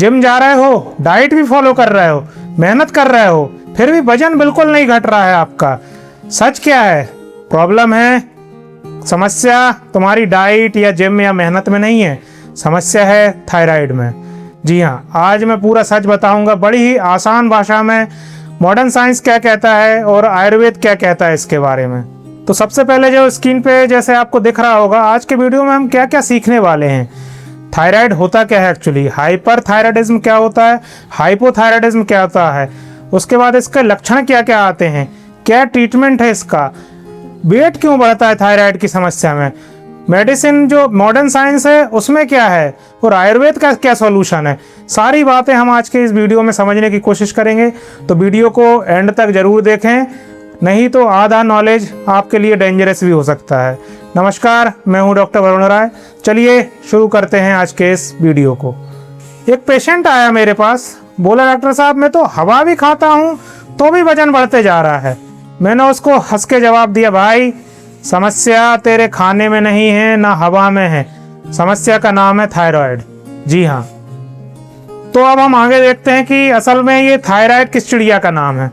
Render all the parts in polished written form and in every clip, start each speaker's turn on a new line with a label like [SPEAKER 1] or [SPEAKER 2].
[SPEAKER 1] Gym जा रहे हो, डाइट भी फॉलो कर रहे हो, मेहनत कर रहे हो, फिर भी वजन बिल्कुल नहीं घट रहा है आपका। सच क्या है? प्रॉब्लम है, समस्या तुम्हारी डाइट या जिम या मेहनत में नहीं है, समस्या है थायराइड में। जी हाँ, आज मैं पूरा सच बताऊंगा बड़ी ही आसान भाषा में, मॉडर्न साइंस क्या कहता है और आयुर्वेद क्या कहता है इसके बारे में। तो सबसे पहले जो स्क्रीन पे जैसे आपको दिख रहा होगा, आज के वीडियो में हम क्या क्या सीखने वाले हैं। थायराइड होता क्या है एक्चुअली, हाइपर थायराइडिज्म क्या होता है, हाइपोथायराइडिज्म क्या होता है, उसके बाद इसके लक्षण क्या क्या आते हैं, क्या ट्रीटमेंट है इसका, वेट क्यों बढ़ता है थायराइड की समस्या में, मेडिसिन जो मॉडर्न साइंस है उसमें क्या है, और आयुर्वेद का क्या सॉल्यूशन है। सारी बातें हम आज के इस वीडियो में समझने की कोशिश करेंगे, तो वीडियो को एंड तक जरूर देखें, नहीं तो आधा नॉलेज आपके लिए डेंजरस भी हो सकता है। नमस्कार, मैं हूं डॉक्टर वरुण राय। चलिए शुरू करते हैं आज के इस वीडियो को। एक पेशेंट आया मेरे पास, बोला डॉक्टर साहब मैं तो हवा भी खाता हूं तो भी वजन बढ़ते जा रहा है। मैंने उसको हंस के जवाब दिया, भाई समस्या तेरे खाने में नहीं है ना हवा में है, समस्या का नाम है थायराइड। जी हाँ, तो अब हम आगे देखते हैं कि असल में ये थायराइड किस चिड़िया का नाम है।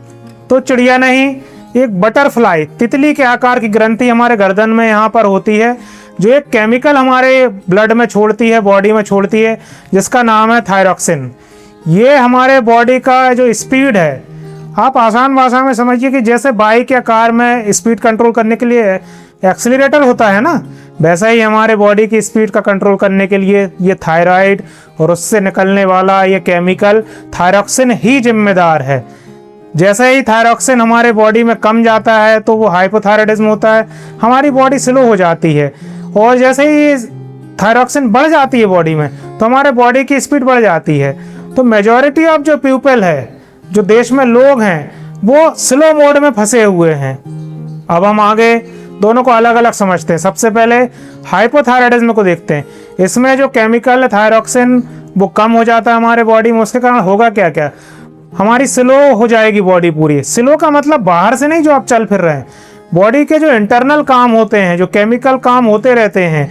[SPEAKER 1] तो चिड़िया नहीं, एक बटरफ्लाई, तितली के आकार की ग्रंथि हमारे गर्दन में यहाँ पर होती है, जो एक केमिकल हमारे ब्लड में छोड़ती है, बॉडी में छोड़ती है, जिसका नाम है थायरॉक्सिन। ये हमारे बॉडी का जो स्पीड है, आप आसान भाषा में समझिए कि जैसे बाइक या कार में स्पीड कंट्रोल करने के लिए एक्सीलरेटर होता है ना, वैसा ही हमारे बॉडी की स्पीड का कंट्रोल करने के लिए ये थायराइड और उससे निकलने वाला ये केमिकल थायरॉक्सिन ही जिम्मेदार है। जैसे ही थायरॉक्सिन हमारे बॉडी में कम जाता है तो वो हाइपोथायराइडिज्म होता है, हमारी बॉडी स्लो हो जाती है। और जैसे ही थायरॉक्सिन बढ़ जाती है बॉडी में तो हमारे बॉडी की स्पीड बढ़ जाती है। तो मेजॉरिटी ऑफ जो पीपल है, जो देश में लोग हैं, वो स्लो मोड में फंसे हुए हैं। अब हम आगे दोनों को अलग अलग समझते हैं। सबसे पहले हाइपोथायराइडिज्म को देखते हैं। इसमें जो केमिकल है थायरॉक्सिन वो कम हो जाता है हमारे बॉडी में, उसके कारण होगा क्या क्या, हमारी स्लो हो जाएगी बॉडी पूरी। स्लो का मतलब बाहर से नहीं, जो आप चल फिर रहे हैं, बॉडी के जो इंटरनल काम होते हैं, जो केमिकल काम होते रहते हैं,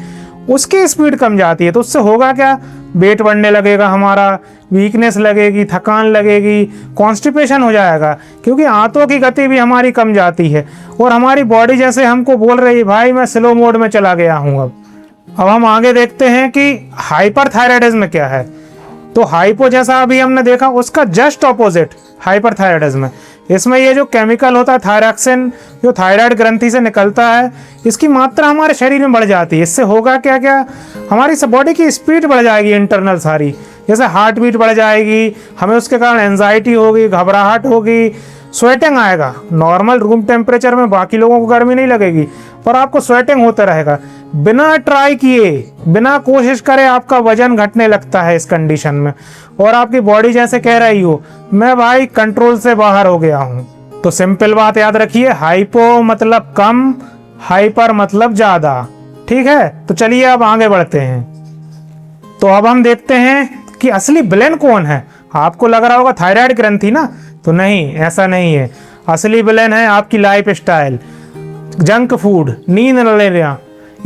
[SPEAKER 1] उसकी स्पीड कम जाती है। तो उससे होगा क्या, वेट बढ़ने लगेगा हमारा, वीकनेस लगेगी, थकान लगेगी, कॉन्स्टिपेशन हो जाएगा, क्योंकि आंतों की गति भी हमारी कम जाती है और हमारी बॉडी जैसे हमको बोल रही है भाई मैं स्लो मोड में चला गया हूँ। अब हम आगे देखते हैं कि हाइपर थायराइडिज्म क्या है। तो हाइपो जैसा अभी हमने देखा, उसका जस्ट ऑपोजिट हाइपर थायराइडिज्म है। इसमें ये जो केमिकल होता है थायरॉक्सिन, जो थायराइड ग्रंथि से निकलता है, इसकी मात्रा हमारे शरीर में बढ़ जाती है। इससे होगा क्या क्या, हमारी बॉडी की स्पीड बढ़ जाएगी इंटरनल सारी, जैसे हार्ट बीट बढ़ जाएगी, हमें उसके कारण एंजाइटी होगी, घबराहट होगी, स्वेटिंग आएगा। नॉर्मल रूम टेम्परेचर में बाकी लोगों को गर्मी नहीं लगेगी, पर आपको स्वेटिंग होता रहेगा। बिना ट्राई किए, बिना कोशिश करे आपका वजन घटने लगता है इस कंडीशन में, और आपकी बॉडी जैसे कह रही हो मैं भाई कंट्रोल से बाहर हो गया हूँ। तो सिंपल बात याद रखिए, हाइपो मतलब कम, हाइपर मतलब ज्यादा। ठीक है, तो चलिए अब आगे बढ़ते हैं। तो अब हम देखते हैं कि असली विलेन कौन है। आपको लग रहा होगा थायराइड ग्रंथि ना, तो नहीं, ऐसा नहीं है। असली विलेन है आपकी लाइफ स्टाइल, जंक फूड, नींद न लेना,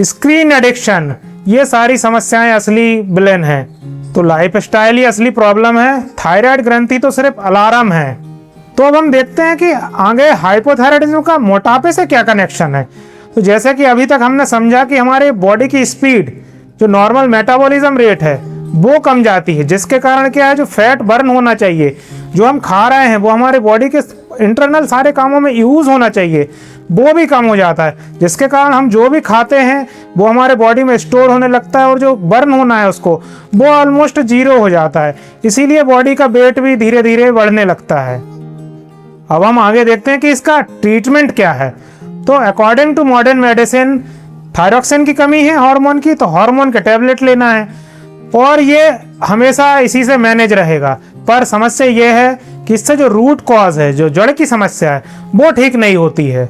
[SPEAKER 1] स्क्रीन एडिक्शन, ये सारी समस्याएं असली विलेन है। तो लाइफ स्टाइल ही असली प्रॉब्लम है, थायराइड ग्रंथि तो सिर्फ अलार्म है। तो अब हम देखते हैं कि आगे हाइपोथायराइडिज्म का मोटापे से क्या कनेक्शन है। तो जैसे कि अभी तक हमने समझा कि हमारे बॉडी की स्पीड, जो नॉर्मल मेटाबॉलिज्म रेट है, वो कम जाती है, जिसके कारण क्या है, जो फैट बर्न होना चाहिए, जो हम खा रहे हैं वो हमारे बॉडी के इंटरनल सारे कामों में यूज होना चाहिए, वो भी कम हो जाता है, जिसके कारण हम जो भी खाते हैं वो हमारे बॉडी में स्टोर होने लगता है और जो बर्न होना है उसको, वो ऑलमोस्ट जीरो हो जाता है। इसीलिए बॉडी का वेट भी धीरे धीरे बढ़ने लगता है। अब हम आगे देखते हैं कि इसका ट्रीटमेंट क्या है। तो according to modern medicine, thyroxine की कमी है हार्मोन की, तो हार्मोन के टैबलेट लेना है और ये हमेशा इसी से मैनेज रहेगा। पर समस्या ये है कि इससे जो रूट कॉज है, जो जड़ की समस्या है, वो ठीक नहीं होती है।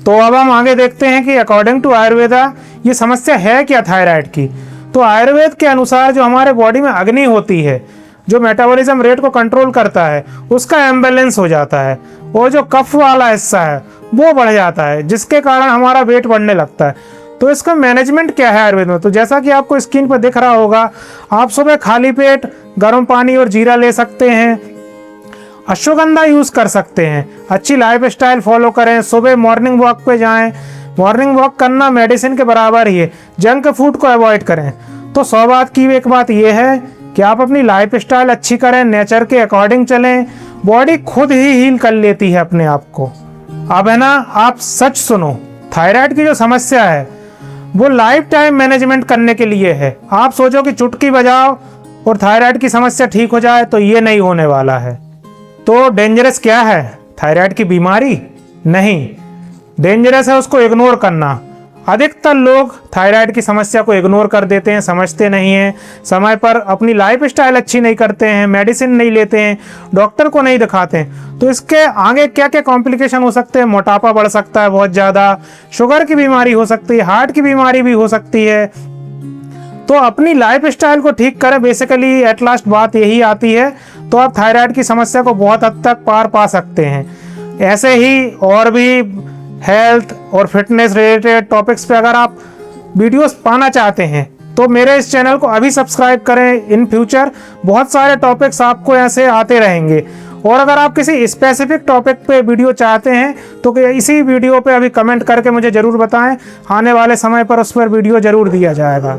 [SPEAKER 1] तो अब हम आगे देखते हैं कि अकॉर्डिंग टू आयुर्वेदा ये समस्या है क्या थायराइड की। तो आयुर्वेद के अनुसार जो हमारे बॉडी में अग्नि होती है, जो मेटाबॉलिज्म रेट को कंट्रोल करता है, उसका इम्बैलेंस हो जाता है और जो कफ वाला हिस्सा है वो बढ़ जाता है, जिसके कारण हमारा वेट बढ़ने लगता है। तो इसका मैनेजमेंट क्या है आयुर्वेद में? तो जैसा कि आपको स्क्रीन पर दिख रहा होगा, आप सुबह खाली पेट गर्म पानी और जीरा ले सकते हैं, अश्वगंधा यूज कर सकते हैं, अच्छी लाइफ स्टाइल फॉलो करें, सुबह मॉर्निंग वॉक पे जाएं। मॉर्निंग वॉक करना मेडिसिन के बराबर ही है। जंक फूड को अवॉइड करें। तो 100 बात की एक बात यह है कि आप अपनी लाइफ स्टाइल अच्छी करें, नेचर के अकॉर्डिंग चलें, बॉडी खुद ही हील कर लेती है अपने आप को। अब है ना, आप सच सुनो, थायराइड की जो समस्या है वो लाइफ टाइम मैनेजमेंट करने के लिए है। आप सोचो कि चुटकी बजाओ और थायराइड की समस्या ठीक हो जाए, तो ये नहीं होने वाला है। तो डेंजरस क्या है थायराइड की बीमारी? नहीं, डेंजरस है उसको इग्नोर करना। अधिकतर लोग थायराइड की समस्या को इग्नोर कर देते हैं, समझते नहीं हैं, समय पर अपनी लाइफ स्टाइल अच्छी नहीं करते हैं, मेडिसिन नहीं लेते हैं, डॉक्टर को नहीं दिखाते हैं। तो इसके आगे क्या क्या कॉम्प्लिकेशन हो सकते हैं? मोटापा बढ़ सकता है बहुत ज़्यादा, शुगर की बीमारी हो सकती है, हार्ट की बीमारी भी हो सकती है। तो अपनी लाइफ स्टाइल को ठीक करें, बेसिकली एट लास्ट बात यही आती है। तो आप थायराइड की समस्या को बहुत हद तक पार पा सकते हैं। ऐसे ही और भी हेल्थ और फिटनेस रिलेटेड टॉपिक्स पे अगर आप वीडियोस पाना चाहते हैं तो मेरे इस चैनल को अभी सब्सक्राइब करें। इन फ्यूचर बहुत सारे टॉपिक्स आपको ऐसे आते रहेंगे। और अगर आप किसी स्पेसिफिक टॉपिक पे वीडियो चाहते हैं तो इसी वीडियो पे अभी कमेंट करके मुझे ज़रूर बताएं। आने वाले समय पर उस पर वीडियो ज़रूर दिया जाएगा।